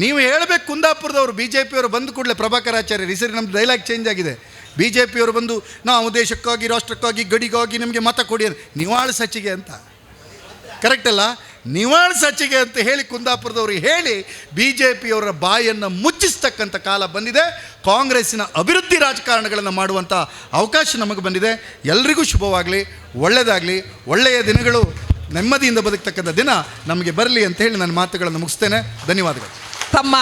ನೀವು ಹೇಳಬೇಕು, ಕುಂದಾಪುರದವರು BJPಯವರು ಬಂದು ಕೂಡಲೇ, ಪ್ರಭಾಕರಾಚಾರ್ಯರು, ಈ ಸರಿ ನಮ್ಮ ಡೈಲಾಗ್ ಚೇಂಜ್ ಆಗಿದೆ. BJPಯವರು ಬಂದು ನಾವು ದೇಶಕ್ಕಾಗಿ, ರಾಷ್ಟ್ರಕ್ಕಾಗಿ, ಗಡಿಗಾಗಿ ನಮಗೆ ಮತ ಕೊಡಿ ಅಂತ, ನಿವಾಳ ಸಚಿಗೆ ಅಂತ, ಕರೆಕ್ಟ್ ಅಲ್ಲ? ನಿವಾಳ ಸಚಿಗೆ ಅಂತ ಹೇಳಿ ಕುಂದಾಪುರದವ್ರಿಗೆ ಹೇಳಿ BJPಯವರ ಬಾಯನ್ನು ಮುಚ್ಚಿಸ್ತಕ್ಕಂಥ ಕಾಲ ಬಂದಿದೆ. ಕಾಂಗ್ರೆಸ್ಸಿನ ಅಭಿವೃದ್ಧಿ ರಾಜಕಾರಣಗಳನ್ನು ಮಾಡುವಂಥ ಅವಕಾಶ ನಮಗೆ ಬಂದಿದೆ. ಎಲ್ರಿಗೂ ಶುಭವಾಗಲಿ, ಒಳ್ಳೆಯದಾಗಲಿ, ಒಳ್ಳೆಯ ದಿನಗಳು, ನೆಮ್ಮದಿಯಿಂದ ಬದುಕ್ತಕ್ಕಂಥ ದಿನ ನಮಗೆ ಬರಲಿ ಅಂತ ಹೇಳಿ ನನ್ನ ಮಾತುಗಳನ್ನು ಮುಗಿಸ್ತೇನೆ. ಧನ್ಯವಾದಗಳು. ತಮ್ಮ